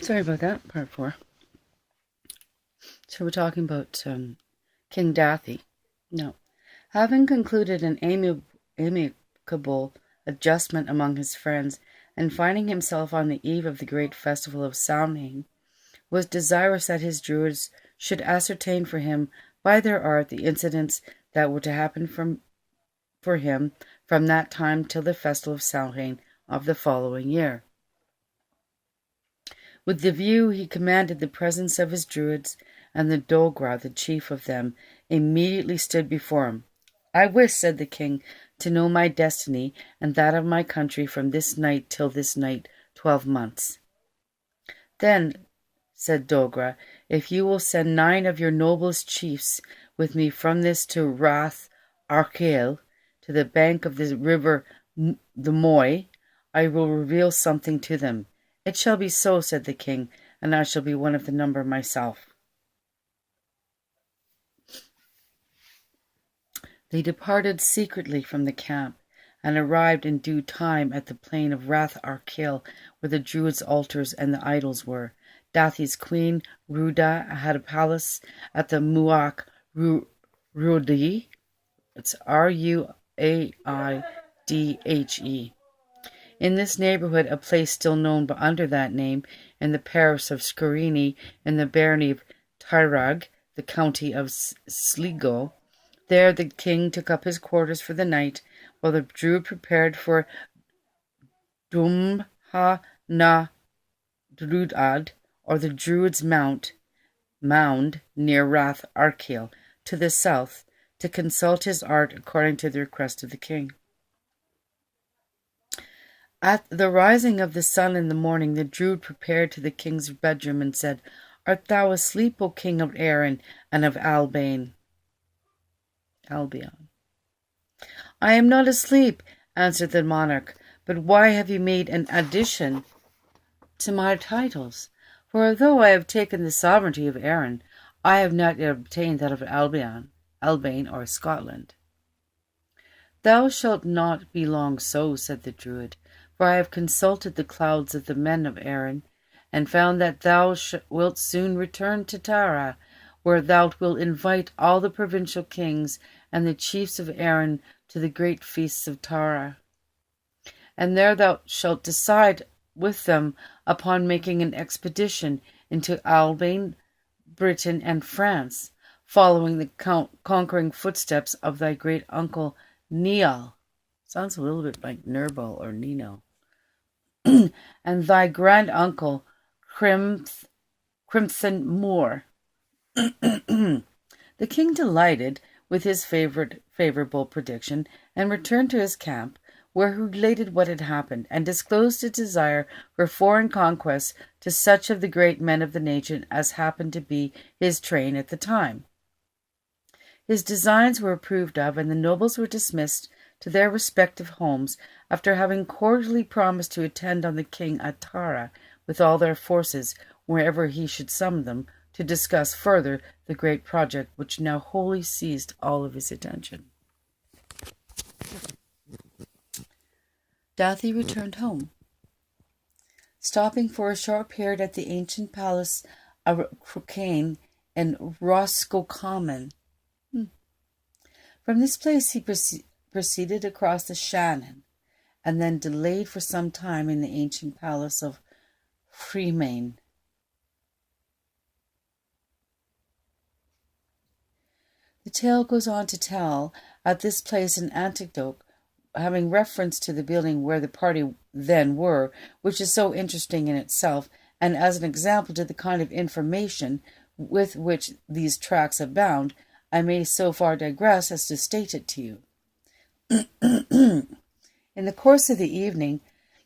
Sorry about that, part 4. So we're talking about King Dathi. Now, having concluded an amicable adjustment among his friends, and finding himself on the eve of the great festival of Samhain, was desirous that his Druids should ascertain for him by their art the incidents that were to happen for him from that time till the festival of Samhain of the following year. With the view, he commanded the presence of his Druids, and the Dogra, the chief of them, immediately stood before him. I wish, said the king, to know my destiny and that of my country from this night till this night 12 months. Then, said Dogra, if you will send 9 of your noblest chiefs with me from this to Rath Arkale, to the bank of the river the Moy, I will reveal something to them. It shall be so, said the king, and I shall be one of the number myself. They departed secretly from the camp, and arrived in due time at the plain of Rath Arkale, where the Druids' altars and the idols were. Dathi's queen, Ruda, had a palace at the Muak Ruadhi. It's Ruaidhe. In this neighbourhood, a place still known under that name, in the parish of Scorini, in the barony of Tyrag, the county of Sligo. There the king took up his quarters for the night, while the Druid prepared for Dumha na Druad, or the Druids' mound near Rath Arkale, to the south, to consult his art according to the request of the king. At the rising of the sun in the morning, the Druid prepared to the king's bedroom and said, Art thou asleep, O king of Erin and of Albion? I am not asleep, answered the monarch, but why have you made an addition to my titles? For although I have taken the sovereignty of Erin, I have not yet obtained that of Albion, or Scotland. Thou shalt not be long so, said the Druid, for I have consulted the clouds of the men of Erin, and found that thou wilt soon return to Tara, where thou wilt invite all the provincial kings and the chiefs of Erin to the great feasts of Tara. And there thou shalt decide with them upon making an expedition into Albion, Britain, and France, following the conquering footsteps of thy great uncle Niall. Sounds a little bit like Nergal or Nino. And thy grand uncle Crimson Moor. The king delighted with his favorable prediction, and returned to his camp, where he related what had happened, and disclosed his desire for foreign conquests to such of the great men of the nation as happened to be his train at the time. His designs were approved of, and the nobles were dismissed to their respective homes, after having cordially promised to attend on the king at Tara with all their forces, wherever he should summon them, to discuss further the great project which now wholly seized all of his attention. Dathi returned home, stopping for a short period at the ancient palace of Crocane in Roscommon. From this place he proceeded across the Shannon, and then delayed for some time in the ancient palace of Freeman. The tale goes on to tell at this place an anecdote having reference to the building where the party then were, which is so interesting in itself, and as an example to the kind of information with which these tracts abound, I may so far digress as to state it to you. In the course of the evening,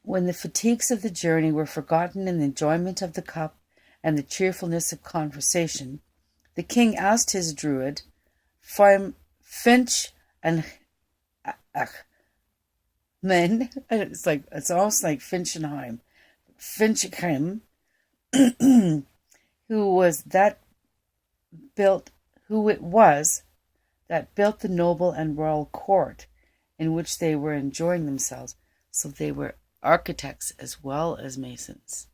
when the fatigues of the journey were forgotten in the enjoyment of the cup and the cheerfulness of conversation, the king asked his Druid, Finch and men, it's almost like Finchenheim, who it was that built the noble and royal court in which they were enjoying themselves. So they were architects as well as masons.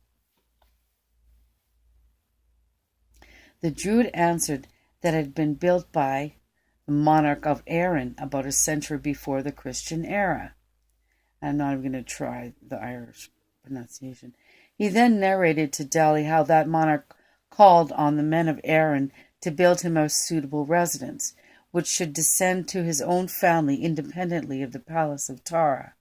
The Druid answered that it had been built by the monarch of Erin about a century before the Christian era. I'm not even going to try the Irish pronunciation. He then narrated to Delhi how that monarch called on the men of Erin to build him a suitable residence, which should descend to his own family independently of the palace of Tara,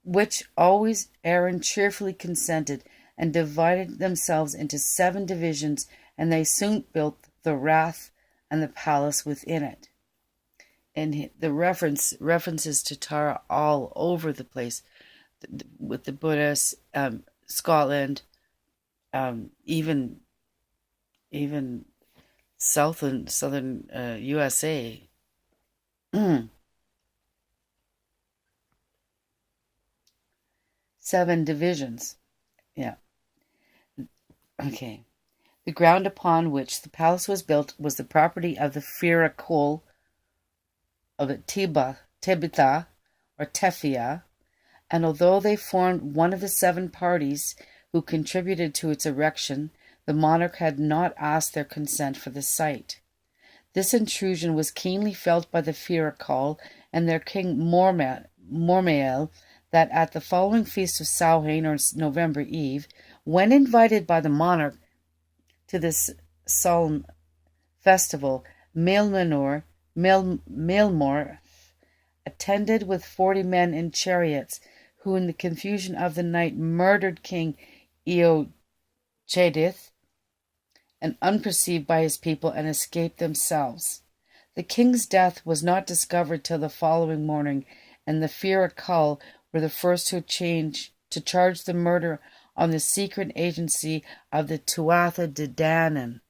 which always Erin cheerfully consented, and divided themselves into 7 divisions, and they soon built the Rath and the palace within it. And the references to Tara all over the place, with the Buddhists, Scotland, even southern USA. 7 divisions. Yeah. Okay. The ground upon which the palace was built was the property of the Fira Cole of Tibitha, or Tefia, and although they formed one of the 7 parties who contributed to its erection, the monarch had not asked their consent for the site. This intrusion was keenly felt by the Fira Cole and their king Mormael, that at the following feast of Samhain, or November Eve, when invited by the monarch to this solemn festival, Maelmor, attended with 40 men in chariots, who in the confusion of the night murdered King Eochaidith, and unperceived by his people, and escaped themselves. The king's death was not discovered till the following morning, and the Fira Cole were the first to charge the murder on the secret agency of the Tuatha De Danann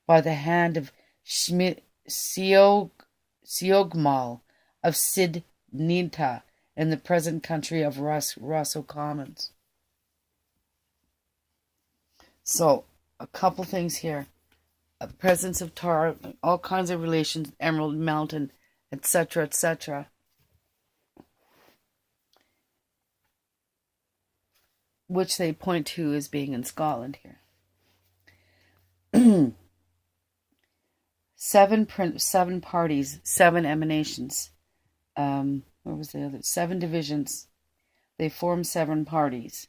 by the hand of Siogmal of Sid Ninta in the present country of Rosso Commons. So, a couple things here. The presence of Tara, all kinds of relations, Emerald Mountain, etc., etc. Which they point to as being in Scotland here. 7 parties, 7 emanations. What was the other? 7 divisions. They form 7 parties.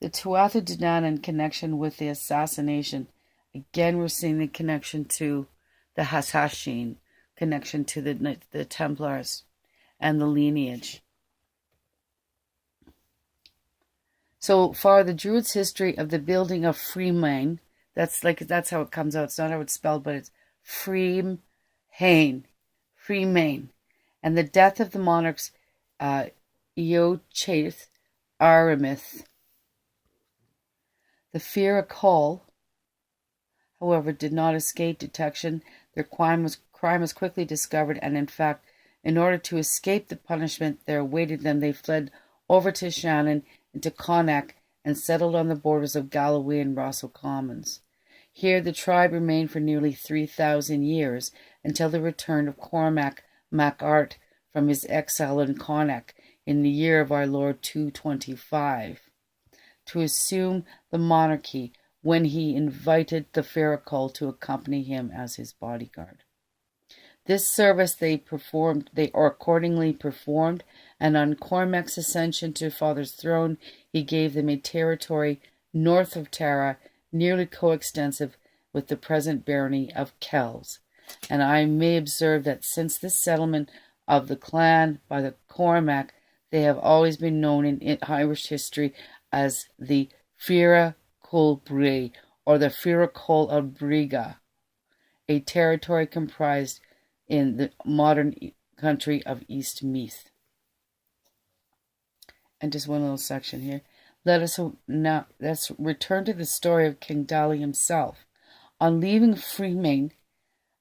The Tuatha De Danann in connection with the assassination. Again, we're seeing the connection to the Hasashin, connection to the Templars and the lineage. So far, the Druids' history of the building of Freemain, that's how it comes out. It's not how it's spelled, but it's Freemain, and the death of the monarchs Eochaidh Aramith. The Fira Cole, however, did not escape detection. Their crime was quickly discovered, and in fact, in order to escape the punishment there awaited them, they fled over to Shannon, into Connacht, and settled on the borders of Galloway and Rosso Commons. Here the tribe remained for nearly 3,000 years, until the return of Cormac Mac Art from his exile in Connacht in the year of our Lord 225, to assume the monarchy, when he invited the Fira Cole to accompany him as his bodyguard. This service they accordingly performed, and on Cormac's ascension to Father's throne, he gave them a territory north of Tara, nearly coextensive with the present barony of Kells. And I may observe that since the settlement of the clan by the Cormac, they have always been known in Irish history as the Fira Cole Brí, or the Fira Cole of Briga, a territory comprised in the modern country of East Meath. And just one little section here. Let's return to the story of King Dali himself. On leaving Freemain,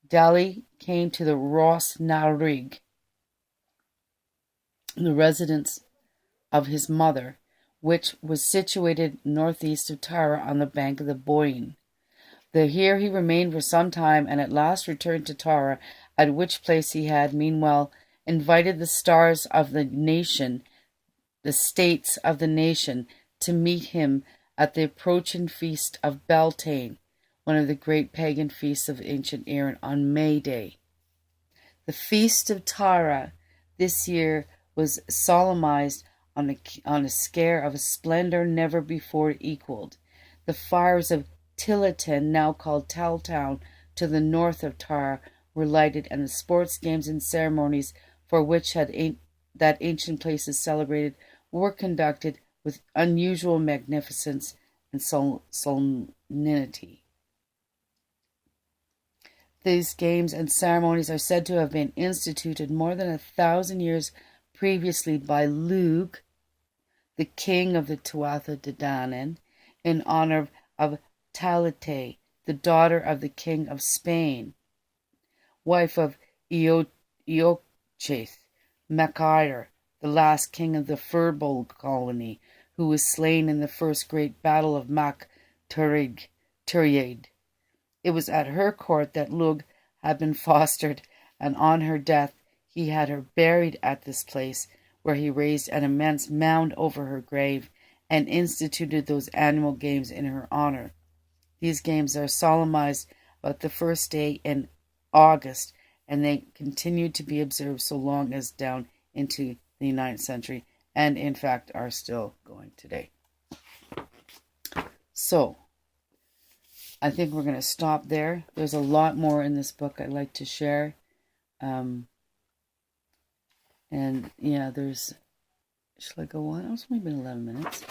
Dali came to the Ross na Rig, the residence of his mother, which was situated northeast of Tara on the bank of the Boyne. Here he remained for some time, and at last returned to Tara, at which place he had, meanwhile, invited the stars of the nation, the states of the nation, to meet him at the approaching feast of Beltane, one of the great pagan feasts of ancient Erin, on May Day. The Feast of Tara this year was solemnized on a scale of a splendor never before equaled. The fires of Tillotson, now called Taltown, to the north of Tara, were lighted, and the sports, games, and ceremonies for which that ancient place is celebrated were conducted with unusual magnificence and solemnity. These games and ceremonies are said to have been instituted more than 1,000 years previously by Luke, the king of the Tuatha De Danann, in honor of Talite, the daughter of the king of Spain, wife of Eochaeth MacIr, the last king of the Firbolg colony, who was slain in the first great battle of Mac Tuired. It was at her court that Lug had been fostered, and on her death he had her buried at this place, where he raised an immense mound over her grave and instituted those annual games in her honor. These games are solemnized about the first day in August, and they continued to be observed so long as down into the 9th century, and in fact are still going today. So, I think we're going to stop there. There's a lot more in this book I'd like to share. And yeah, there's... Shall I go on? It's only been 11 minutes.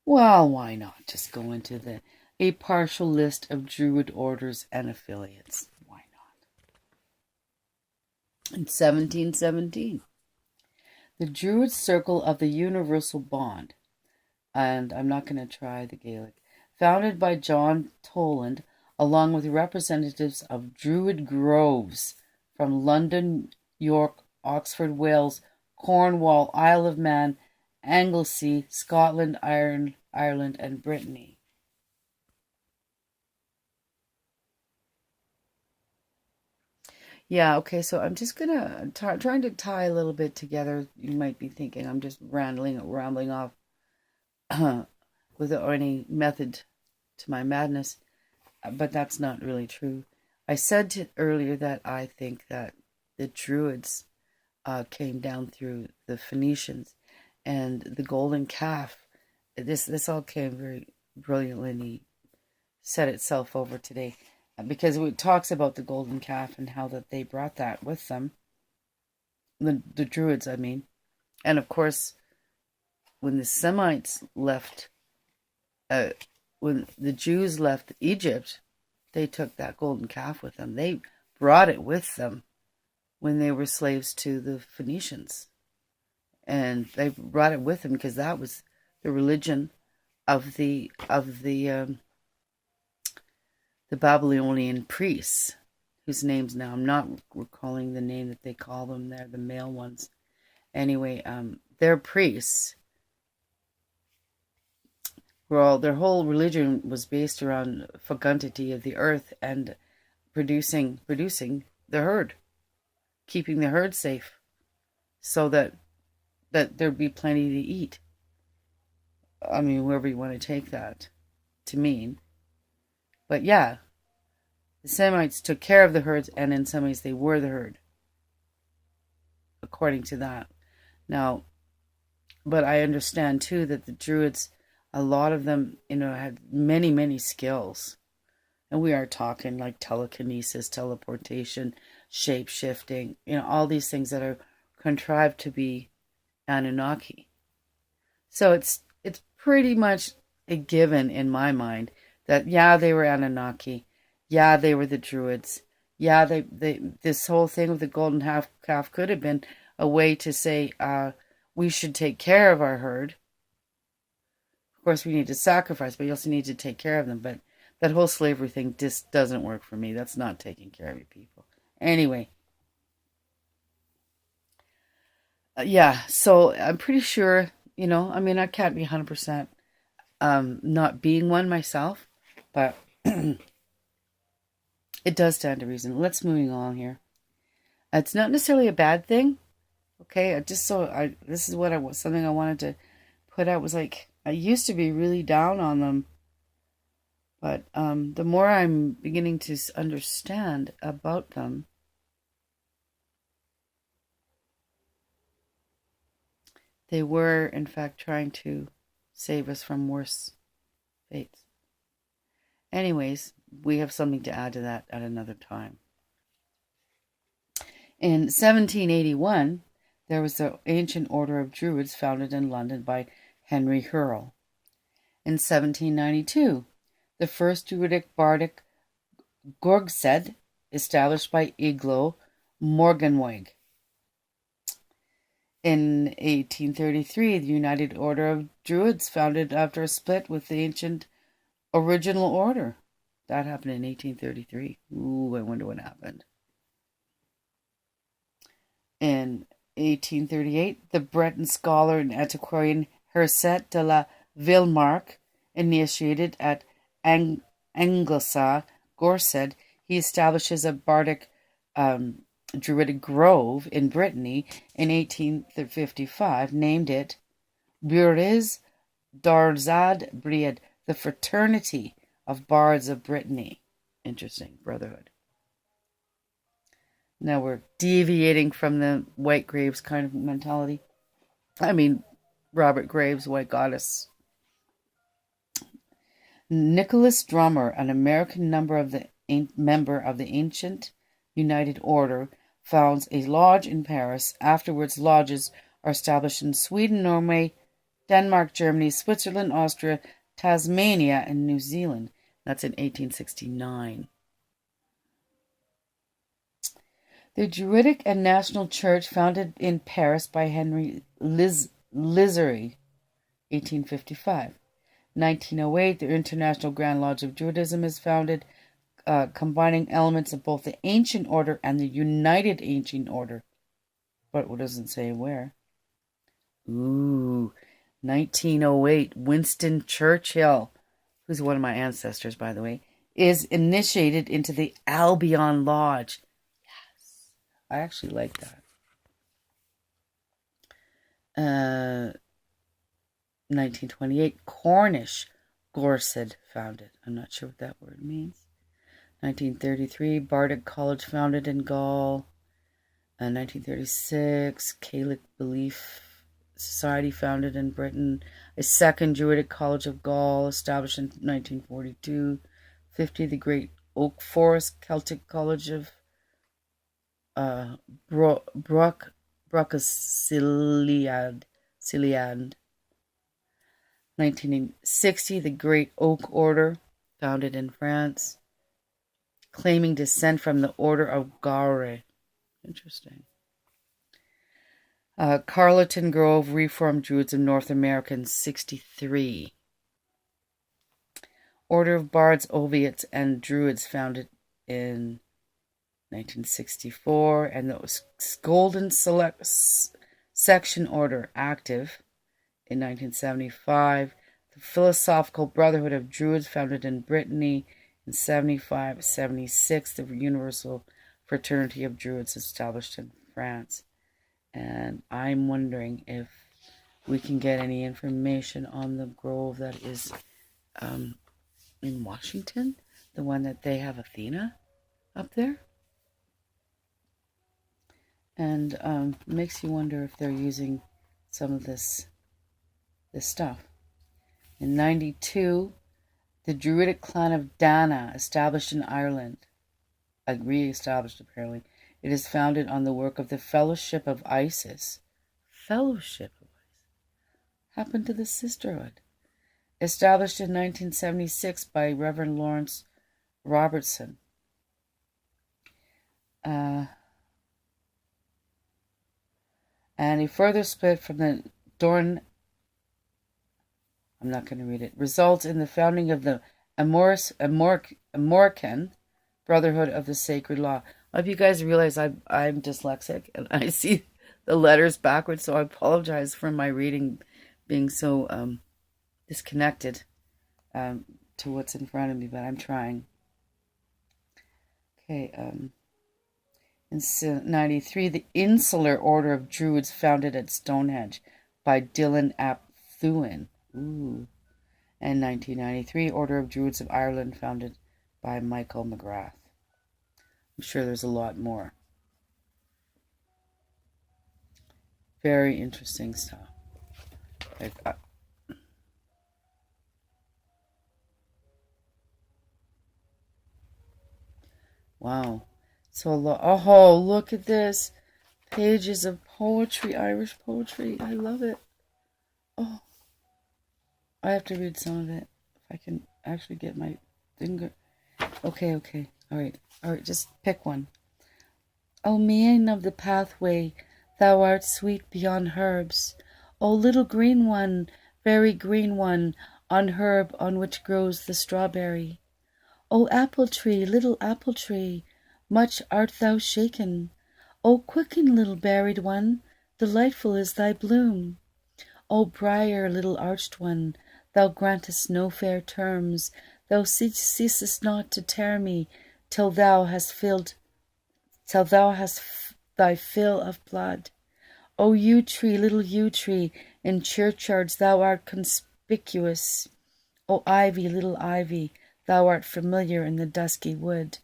Well, why not just go into a partial list of Druid orders and affiliates? Why not? In 1717, the Druid Circle of the Universal Bond, and I'm not going to try the Gaelic, founded by John Toland, along with representatives of Druid groves from London, York, Oxford, Wales, Cornwall, Isle of Man, Anglesey, Scotland, Ireland, and Brittany. Yeah, okay, so I'm just gonna trying to tie a little bit together. You might be thinking I'm just rambling off without any method to my madness, but that's not really true. I said earlier that I think that the Druids came down through the Phoenicians, and the golden calf. This all came very brilliantly, set itself over today, because it talks about the golden calf and how that they brought that with them. The Druids, I mean, and of course, when the Semites left, when the Jews left Egypt, they took that golden calf with them. They brought it with them when they were slaves to the Phoenicians. And they brought it with them because that was the religion of the Babylonian priests, whose names now I'm not recalling the name that they call them. They're the male ones. Anyway, their priests were their whole religion was based around fecundity of the earth and producing the herd, keeping the herd safe, so that there'd be plenty to eat. I mean, wherever you want to take that to mean. But yeah, the Semites took care of the herds, and in some ways they were the herd, according to that. Now, but I understand too that the Druids, a lot of them, had many, many skills. And we are talking like telekinesis, teleportation, shape-shifting, all these things that are contrived to be Anunnaki. So it's pretty much a given in my mind that, yeah, they were Anunnaki. Yeah, they were the Druids. Yeah, they this whole thing with the golden calf could have been a way to say, we should take care of our herd. Of course, we need to sacrifice, but you also need to take care of them. But that whole slavery thing just doesn't work for me. That's not taking care of your people. Anyway. Yeah, so I'm pretty sure, I mean, I can't be 100% not being one myself, but it does stand to reason. Let's moving on here. It's not necessarily a bad thing, okay? This is something I wanted to put out, was like, I used to be really down on them, but the more I'm beginning to understand about them, they were, in fact, trying to save us from worse fates. Anyways, we have something to add to that at another time. In 1781, there was the ancient order of Druids founded in London by Henry Hurrell. In 1792, the first Druidic bardic Gorgsed, established by Iglo Morganweg. In 1833, the United Order of Druids, founded after a split with the ancient original order. That happened in 1833. Ooh, I wonder what happened. In 1838, the Breton scholar and antiquarian Herset de la Villemarque, initiated at Anglesey, Gorsedd, he establishes a bardic Druidic grove in Brittany in 1855, named it Buriz Darzad Briad, the Fraternity of Bards of Brittany. Interesting, brotherhood. Now we're deviating from the White Graves kind of mentality. I mean, Robert Graves, White Goddess. Nicholas Drummer, an American member of the ancient United Order, founds a lodge in Paris. Afterwards, lodges are established in Sweden, Norway, Denmark, Germany, Switzerland, Austria, Tasmania, and New Zealand. That's in 1869. The Druidic and National Church, founded in Paris by Henry Lizery, 1855. 1908, the International Grand Lodge of Druidism is founded, combining elements of both the Ancient Order and the United Ancient Order. But it doesn't say where. Ooh, 1908, Winston Churchill, who's one of my ancestors, by the way, is initiated into the Albion Lodge. Yes, I actually like that. 1928, Cornish Gorsedd founded. I'm not sure what that word means. 1933, Bardic College founded in Gaul. 1936, Gaelic Belief Society founded in Britain. A second Druidic College of Gaul established in 1942. 50, the Great Oak Forest Celtic College of Brocasiliad. 1960, the Great Oak Order, founded in France, claiming descent from the Order of Gaure. Interesting. Carleton Grove Reformed Druids of North America in 63. Order of Bards, Oviates, and Druids, founded in 1964. And the Golden Section Order, active in 1975. The Philosophical Brotherhood of Druids, founded in Brittany in 75-76. The Universal Fraternity of Druids, established in France. And I'm wondering if we can get any information on the grove that is in Washington, the one that they have Athena up there. And makes you wonder if they're using some of this stuff. In 92, the Druidic clan of Dana, established in Ireland, re-established apparently. It is founded on the work of the Fellowship of Isis. Fellowship of Isis. Happened to the sisterhood. Established in 1976 by Reverend Lawrence Robertson. And a further split from the Dorn, I'm not going to read it, results in the founding of the Amorican Brotherhood of the Sacred Law. I hope you guys realize I'm dyslexic and I see the letters backwards, so I apologize for my reading being so disconnected to what's in front of me, but I'm trying. Okay, in 93, the Insular Order of Druids, founded at Stonehenge by Dylan ap Thuin. Ooh. And 1993, Order of Druids of Ireland, founded by Michael McGrath. I'm sure there's a lot more. Very interesting stuff. Wow. So a lot. Oh, look at this. Pages of poetry, Irish poetry. I love it. Oh, I have to read some of it. If I can actually get my finger. Okay. All right, just pick one. O Mean of the pathway, thou art sweet beyond herbs. O little green one, very green one, on herb on which grows the strawberry. O apple tree, little apple tree, much art thou shaken. O quicken, little berried one, delightful is thy bloom. O briar, little arched one, thou grantest no fair terms, thou ceasest not to tear me till thou hast thy fill of blood. O yew tree, little yew tree, in churchyards thou art conspicuous. O ivy, little ivy, thou art familiar in the dusky wood.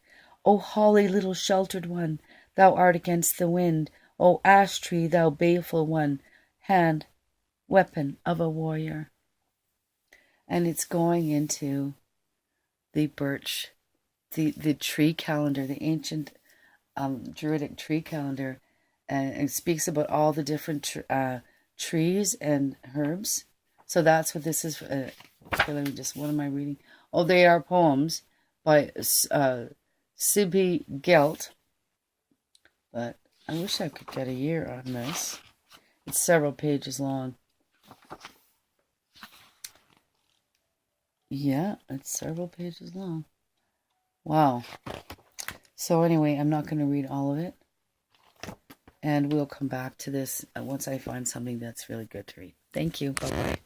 O holly, little sheltered one, thou art against the wind. O ash tree, thou baleful one, hand, weapon of a warrior. And it's going into the birch, the tree calendar, the ancient Druidic tree calendar, and it speaks about all the different trees and herbs. So that's what this is. Okay, let me just, what am I reading? Oh, they are poems by Sibi Gelt. But I wish I could get a year on this. It's several pages long. Yeah, it's several pages long. Wow. So anyway, I'm not going to read all of it. And we'll come back to this once I find something that's really good to read. Thank you. Bye-bye.